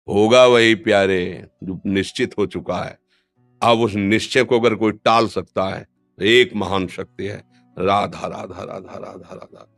होगा वही प्यारे जो निश्चित हो चुका है। अब उस निश्चय को अगर कोई टाल सकता है तो एक महान शक्ति है, राधा राधा राधा राधा राधा।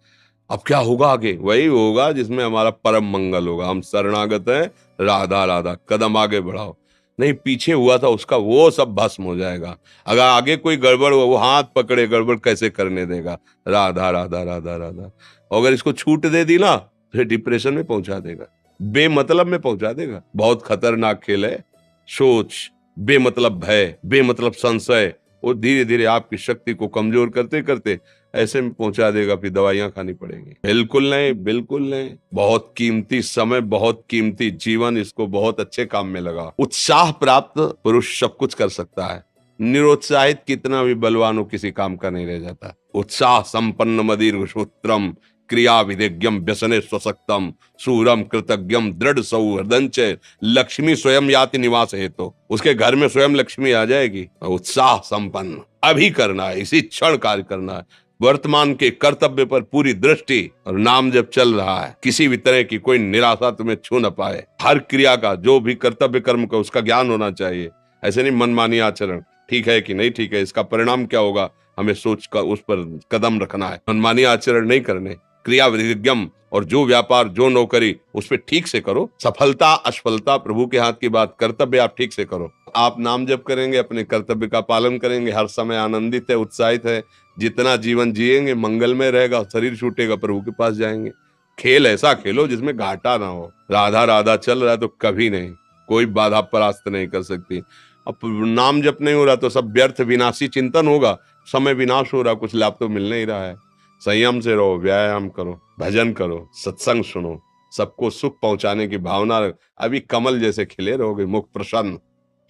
अब क्या होगा आगे? वही होगा जिसमें हमारा परम मंगल होगा। हम शरणागत हैं, राधा राधा, कदम आगे बढ़ाओ। नहीं, पीछे हुआ था उसका वो सब भस्म हो जाएगा। अगर आगे कोई गड़बड़ हुआ, वो हाथ पकड़े गड़बड़ कैसे करने देगा? राधा राधा राधा राधा। और अगर इसको छूट दे दी ना तो डिप्रेशन में पहुंचा देगा, बेमतलब में पहुंचा देगा। बहुत खतरनाक खेल है सोच। बेमतलब भय, बेमतलब संशय, वो धीरे धीरे आपकी शक्ति को कमजोर करते करते ऐसे में पहुंचा देगा, फिर दवाइयां खानी पड़ेंगी। बिल्कुल नहीं, बिल्कुल नहीं। बहुत कीमती समय, बहुत कीमती जीवन, इसको बहुत अच्छे काम में लगा। उत्साह प्राप्त पुरुष सब कुछ कर सकता है। निरुत्साहित कितना भी बलवान हो, किसी काम का नहीं रह जाता। उत्साह संपन्न मदीर्घ सूत्रम क्रिया विधिज्ञम व्यसने स्वसक्तम सूरम कृतज्ञम दृढ़ सौहृदंच लक्ष्मी स्वयं याति निवास हेतु। तो उसके घर में स्वयं लक्ष्मी आ जाएगी। उत्साह संपन्न अभी करना है, इसी क्षण कार्य करना है। वर्तमान के कर्तव्य पर पूरी दृष्टि, और नाम जब चल रहा है, किसी भी तरह की कोई निराशा तुम्हें छू न पाए। हर क्रिया का, जो भी कर्तव्य कर्म का, उसका ज्ञान होना चाहिए। ऐसे नहीं मनमानी आचरण, ठीक है कि नहीं ठीक है, इसका परिणाम क्या होगा, हमें सोच कर उस पर कदम रखना है। मनमानी आचरण नहीं करने। क्रिया विधिज्ञम, और जो व्यापार जो नौकरी उस पर ठीक से करो। सफलता असफलता प्रभु के हाथ की बात, कर्तव्य आप ठीक से करो। आप नाम जप करेंगे, अपने कर्तव्य का पालन करेंगे, हर समय आनंदित है, उत्साहित है। जितना जीवन जिएंगे मंगलमय रहेगा। शरीर छूटेगा, प्रभु के पास जाएंगे। खेल ऐसा खेलो जिसमें घाटा ना हो। राधा राधा चल रहा है तो कभी नहीं, कोई बाधा परास्त नहीं कर सकती। अब नाम जप नहीं हो रहा तो सब व्यर्थ विनाशी चिंतन होगा। समय विनाश हो रहा, कुछ लाभ तो मिल नहीं रहा है। संयम से रहो, व्यायाम करो, भजन करो, सत्संग सुनो, सबको सुख पहुंचाने की भावना रख। अभी कमल जैसे खिले रहोगे, मुख प्रसन्न,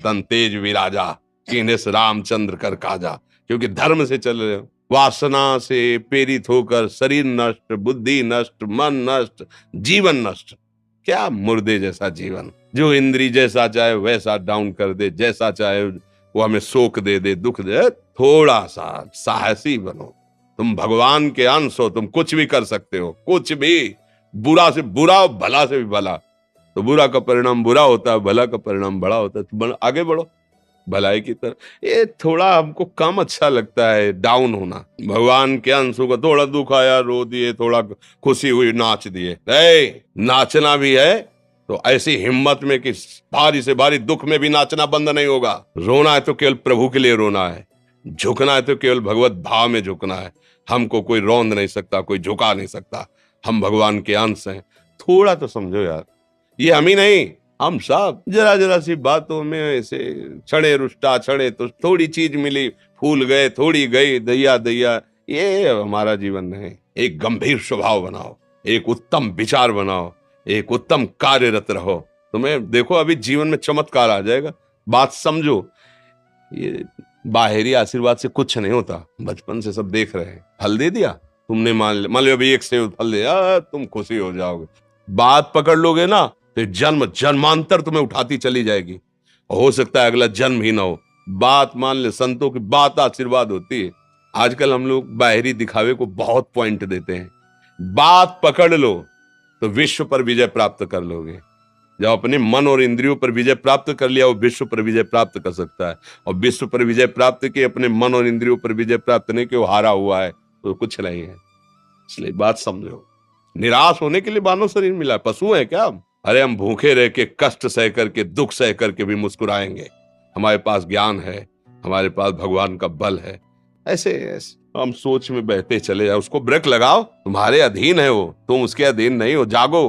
तन तेज विराजा, कीन्हिस रामचंद्र कर काजा। क्योंकि धर्म से चल रहे हो। वासना से प्रेरित होकर शरीर नष्ट, बुद्धि नष्ट, मन नष्ट, जीवन नष्ट। क्या मुर्दे जैसा जीवन, जो इंद्री जैसा चाहे वैसा डाउन कर दे, जैसा चाहे वो हमें शोक दे दे, दुख दे। थोड़ा सा साहसी बनो। तुम भगवान के अंश हो, तुम कुछ भी कर सकते हो, कुछ भी। बुरा से बुरा, भला से भी भला। तो बुरा का परिणाम बुरा होता है, भला का परिणाम बड़ा होता है। तो आगे बढ़ो भलाई की तरफ। ये थोड़ा हमको कम अच्छा लगता है डाउन होना। भगवान के अंश को थोड़ा दुख आया रो दिए, थोड़ा खुशी हुई नाच दिए। नाचना भी है तो ऐसी हिम्मत में कि भारी से भारी दुख में भी नाचना बंद नहीं होगा। रोना है तो केवल प्रभु के लिए रोना है। झुकना है तो केवल भगवत भाव में झुकना है। हमको कोई रौंद नहीं सकता, कोई झुका नहीं सकता। हम भगवान के अंश हैं। थोड़ा तो समझो यार, ये हम ही नहीं, हम सब जरा जरा सी बातों में ऐसे क्षणे रुष्टा क्षणे तो थोड़ी चीज मिली, फूल गए, थोड़ी गई, दैया दैया। ये हमारा जीवन नहीं। एक गंभीर स्वभाव बनाओ, एक उत्तम विचार बनाओ, एक उत्तम कार्यरत रहो। तुम्हें देखो अभी जीवन में चमत्कार आ जाएगा। बात समझो, ये बाहरी आशीर्वाद से कुछ नहीं होता। बचपन से सब देख रहे हैं। फल दे दिया तुमने, मान लो अभी एक सेब फल दिया, तुम खुशी हो जाओगे। बात पकड़ लोगे ना तो जन्म जन्मांतर तुम्हें उठाती चली जाएगी। हो सकता है अगला जन्म ही ना हो। बात मान ले, संतों की बात आशीर्वाद होती है। आजकल हम लोग बाहरी दिखावे को बहुत पॉइंट देते हैं। बात पकड़ लो तो विश्व पर विजय प्राप्त कर लोगे। जब अपने मन और इंद्रियों पर विजय प्राप्त कर लिया, वो विश्व पर विजय प्राप्त कर सकता है। और विश्व पर विजय प्राप्त की, अपने मन और इंद्रियों पर विजय प्राप्त नहीं कि वो हारा हुआ है तो कुछ नहीं है। इसलिए बात समझो। निराश होने के लिए मानव शरीर मिला, पशु है क्या हम? अरे हम भूखे रह के, कष्ट सह करके, दुख सह करके भी मुस्कुराएंगे। हमारे पास ज्ञान है, हमारे पास भगवान का बल है। ऐसे हम सोच में बहते चले जाओ। उसको ब्रेक लगाओ, तुम्हारे अधीन है वो, तुम उसके अधीन नहीं हो। जागो,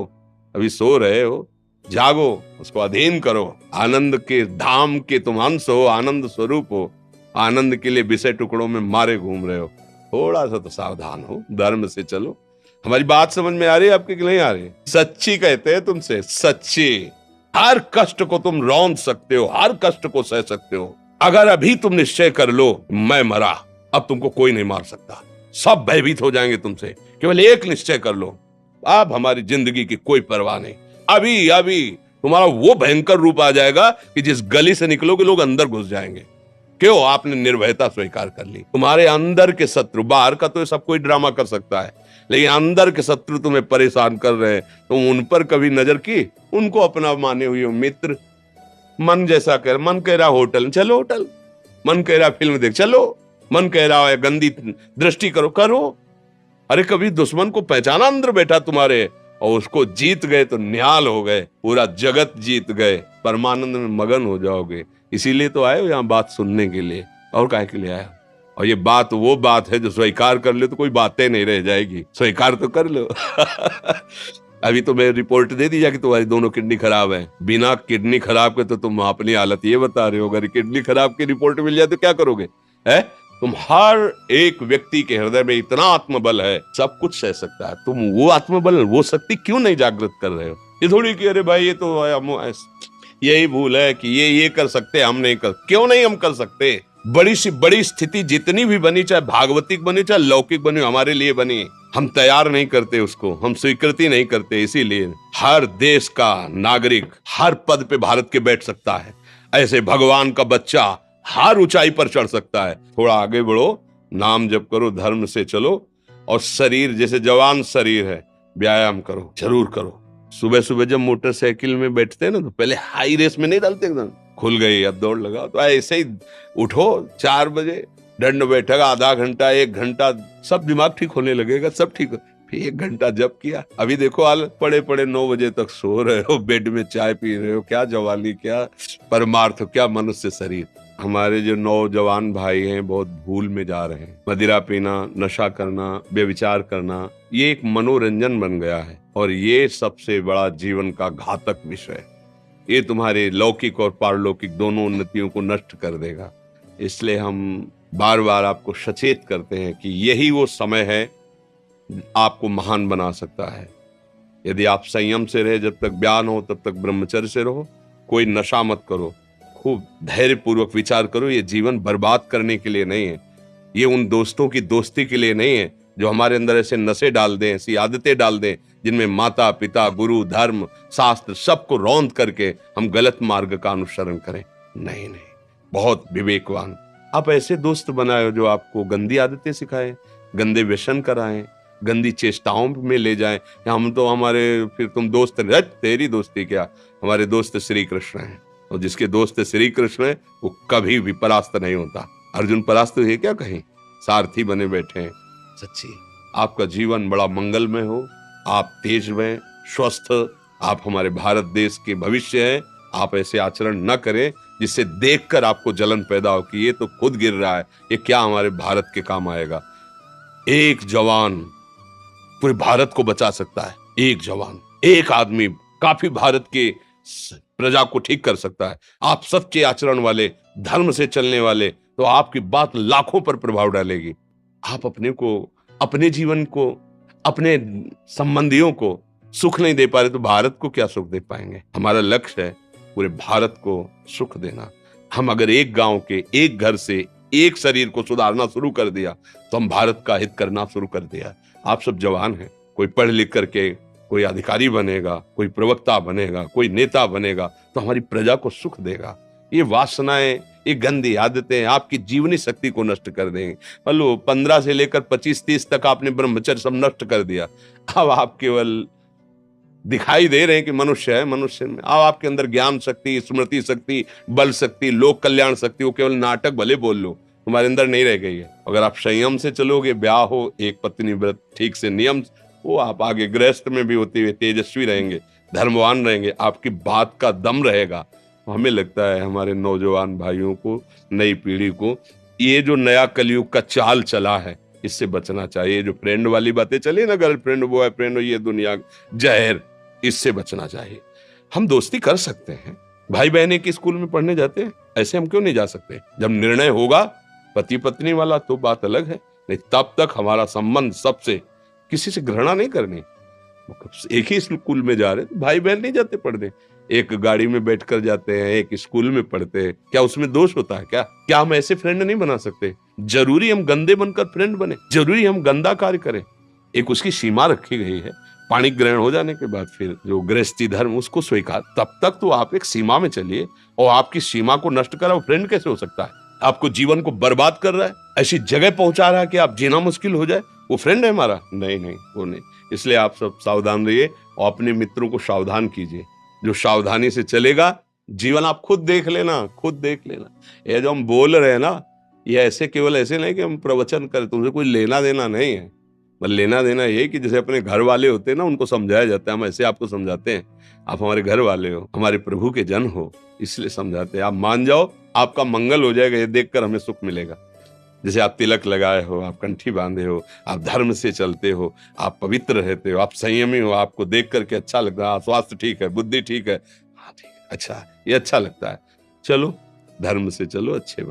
अभी सो रहे हो, जागो, उसको अधीन करो। आनंद के धाम के तुम अंश हो, आनंद स्वरूप हो। आनंद के लिए विषय टुकड़ों में मारे घूम रहे हो। थोड़ा सा तो सावधान हो, धर्म से चलो। हमारी बात समझ में आ रही है आपकी कि नहीं आ रही? सच्ची कहते हैं तुमसे, सच्ची। हर कष्ट को तुम रौंद सकते हो, हर कष्ट को सह सकते हो। अगर अभी तुम निश्चय कर लो मैं मरा, अब तुमको कोई नहीं मार सकता। सब भयभीत हो जाएंगे तुमसे। केवल एक निश्चय कर लो, अब हमारी जिंदगी की कोई परवाह नहीं। अभी अभी तुम्हारा वो भयंकर रूप आ जाएगा कि जिस गली से निकलोगे लोग अंदर घुस जाएंगे। क्यों? आपने निर्भयता स्वीकार कर ली। तुम्हारे अंदर के शत्रु, बाहर का तो सब कोई ड्रामा कर सकता है, लेकिन अंदर के शत्रु तुम्हें परेशान कर रहे हैं, तुम उन पर कभी नजर की? उनको अपना माने हुए हो मित्र। मन जैसा कर, मन कह रहा होटल चलो होटल, मन कह रहा फिल्म देख चलो, मन कह रहा है गंदी दृष्टि करो करो। अरे कभी दुश्मन को पहचाना अंदर बैठा तुम्हारे, और उसको जीत गए तो निहाल हो गए, पूरा जगत जीत गए, परमानंद में मगन हो जाओगे। इसीलिए तो आए हो यहाँ बात सुनने के लिए, और काहे के लिए आए हो? और ये बात वो बात है जो स्वीकार कर ले तो कोई बातें नहीं रह जाएगी, स्वीकार तो कर लो। अभी तो मैं रिपोर्ट दे दी कि तुम्हारी दोनों किडनी खराब है। बिना किडनी खराब के तो तुम अपनी हालत ये बता रहे हो, अगर किडनी खराब की रिपोर्ट मिल जाए तो क्या करोगे? है तुम हर एक व्यक्ति के हृदय में इतना आत्मबल है, सब कुछ सह सकता है। तुम वो आत्मबल, वो शक्ति क्यों नहीं जागृत कर रहे हो? ये थोड़ी कि अरे भाई ये तो यही भूल है कि ये कर सकते, हम नहीं कर। क्यों नहीं हम कर सकते? बड़ी सी बड़ी स्थिति जितनी भी बनी, चाहे भागवतिक बनी चाहे लौकिक बनी, हमारे लिए बनी, हम तैयार नहीं करते उसको, हम स्वीकृति नहीं करते। इसीलिए हर देश का नागरिक हर पद पे भारत के बैठ सकता है, ऐसे भगवान का बच्चा हर ऊंचाई पर चढ़ सकता है। थोड़ा आगे बढ़ो, नाम जप करो, धर्म से चलो, और शरीर जैसे जवान शरीर है, व्यायाम करो, जरूर करो। सुबह सुबह जब मोटरसाइकिल में बैठते हैं ना, तो पहले हाई रेस में नहीं डालते, एकदम खुल गई अब दौड़ लगाओ, तो ऐसे ही उठो 4 बजे, दंड बैठक आधा घंटा 1 घंटा, सब दिमाग ठीक होने लगेगा, सब ठीक हो। फिर 1 घंटा जब किया, अभी देखो हालत, पड़े पड़े 9 बजे तक सो रहे हो, बेड में चाय पी रहे हो। क्या जवानी, क्या परमार्थ, क्या मनुष्य शरीर। हमारे जो नौजवान भाई हैं बहुत भूल में जा रहे हैं। मदिरा पीना, नशा करना, व्यभिचार करना, ये एक मनोरंजन बन गया है, और ये सबसे बड़ा जीवन का घातक विषय है। ये तुम्हारे लौकिक और पारलौकिक दोनों उन्नतियों को नष्ट कर देगा। इसलिए हम बार बार आपको सचेत करते हैं कि यही वो समय है आपको महान बना सकता है। यदि आप संयम से रहे, जब तक ज्ञान हो तब तक ब्रह्मचर्य से रहो, कोई नशा मत करो, खूब धैर्य पूर्वक विचार करो। ये जीवन बर्बाद करने के लिए नहीं है, ये उन दोस्तों की दोस्ती के लिए नहीं है जो हमारे अंदर ऐसे नशे डाल दें, ऐसी आदतें डाल दें जिनमें माता पिता, गुरु, धर्म, शास्त्र सबको रौंद करके हम गलत मार्ग का अनुसरण करें। नहीं नहीं, बहुत विवेकवान आप ऐसे दोस्त बनाए जो आपको गंदी आदतें सिखाएं, गंदे व्यसन कराएं, गंदी चेष्टाओं में ले जाएं। हम तो हमारे, फिर तुम दोस्त, तेरी दोस्ती क्या, हमारे दोस्त श्री कृष्ण हैं, और जिसके दोस्त श्री कृष्ण है वो कभी भी परास्त नहीं होता। अर्जुन परास्त हुए क्या कहीं? सारथी बने बैठे हैं। सच्ची आपका जीवन बड़ा मंगलमय हो, आप तेज में स्वस्थ, आप हमारे भारत देश के भविष्य हैं। आप ऐसे आचरण न करें जिससे देखकर आपको जलन पैदा हो कि ये तो खुद गिर रहा है, ये क्या हमारे भारत के काम आएगा। एक जवान पूरे भारत को बचा सकता है, एक जवान, एक आदमी काफी भारत के प्रजा को ठीक कर सकता है। आप सच्चे आचरण वाले, धर्म से चलने वाले, तो आपकी बात लाखों पर प्रभाव डालेगी। आप अपने को, अपने जीवन को, अपने संबंधियों को सुख नहीं दे पा रहे तो भारत को क्या सुख दे पाएंगे? हमारा लक्ष्य है पूरे भारत को सुख देना। हम अगर एक गांव के, एक घर से, एक शरीर को सुधारना शुरू कर दिया तो हम भारत का हित करना शुरू कर दिया। आप सब जवान हैं, कोई पढ़ लिख करके कोई अधिकारी बनेगा, कोई प्रवक्ता बनेगा, कोई नेता बनेगा तो हमारी प्रजा को सुख देगा। ये वासनाएं, ये गंदी आदतें आपकी जीवनी शक्ति को नष्ट कर देंगे। लो 15 से लेकर 25-30 तक आपने ब्रह्मचर्य सब नष्ट कर दिया, अब आप केवल दिखाई दे रहे हैं कि मनुष्य है, मनुष्य में अब आपके अंदर ज्ञान शक्ति, स्मृति शक्ति, बल शक्ति, लोक कल्याण शक्ति, वो केवल नाटक भले बोल लो, तुम्हारे अंदर नहीं रह गई है। अगर आप संयम से चलोगे, ब्याह हो, एक पत्नी व्रत ठीक से नियम, वो आप आगे गृहस्थ में भी होते हुए तेजस्वी रहेंगे, धर्मवान रहेंगे, आपकी बात का दम रहेगा। हमें लगता है हमारे नौजवान भाइयों को, नई पीढ़ी को, ये जो नया कलयुग का चाल चला है इससे बचना चाहिए। जो फ्रेंड वाली बातें चली ना, गर्लफ्रेंड, बॉयफ्रेंड, ये दुनिया जहर, इससे बचना चाहिए। हम दोस्ती कर सकते हैं, भाई बहन एक स्कूल में पढ़ने जाते हैं, ऐसे हम क्यों नहीं जा सकते? जब निर्णय होगा पति पत्नी वाला तो बात अलग है, नहीं तब तक हमारा संबंध सबसे, किसी से घृणा नहीं करनी। एक ही स्कूल में जा रहे तो भाई बहन नहीं जाते पढ़ने, एक गाड़ी में बैठकर जाते हैं, एक स्कूल में पढ़ते हैं, क्या उसमें दोष होता है? क्या हम ऐसे फ्रेंड नहीं बना सकते? जरूरी हम गंदे बनकर फ्रेंड बने? जरूरी हम गंदा कार्य करें? एक उसकी सीमा रखी गई है। पाणी ग्रहण हो जाने के बाद फिर जो गृहस्थी धर्म उसको स्वीकार, तब तक तो आप एक सीमा में चलिए, और आपकी सीमा को नष्ट करा वो फ्रेंड कैसे हो सकता है? आपको जीवन को बर्बाद कर रहा है, ऐसी जगह पहुंचा रहा है कि आप जीना मुश्किल हो जाए, वो फ्रेंड है हमारा? नहीं नहीं, वो नहीं। इसलिए आप सब सावधान रहिए और अपने मित्रों को सावधान कीजिए। जो सावधानी से चलेगा, जीवन आप खुद देख लेना, खुद देख लेना। ये जो हम बोल रहे हैं ना, ये ऐसे केवल ऐसे नहीं कि हम प्रवचन करें, तुमसे कोई लेना देना नहीं है। बस लेना देना ये कि जैसे अपने घर वाले होते हैं ना, उनको समझाया जाता है, हम ऐसे आपको समझाते हैं। आप हमारे घर वाले हो, हमारे प्रभु के जन हो, इसलिए समझाते हैं। आप मान जाओ, आपका मंगल हो जाएगा, ये देखकर हमें सुख मिलेगा। जैसे आप तिलक लगाए हो, आप कंठी बांधे हो, आप धर्म से चलते हो, आप पवित्र रहते हो, आप संयमी हो, आपको देख करके अच्छा लगता है, स्वास्थ्य ठीक है, बुद्धि ठीक है, हाँ ठीक है, अच्छा है, ये अच्छा लगता है। चलो, धर्म से चलो, अच्छे बनो।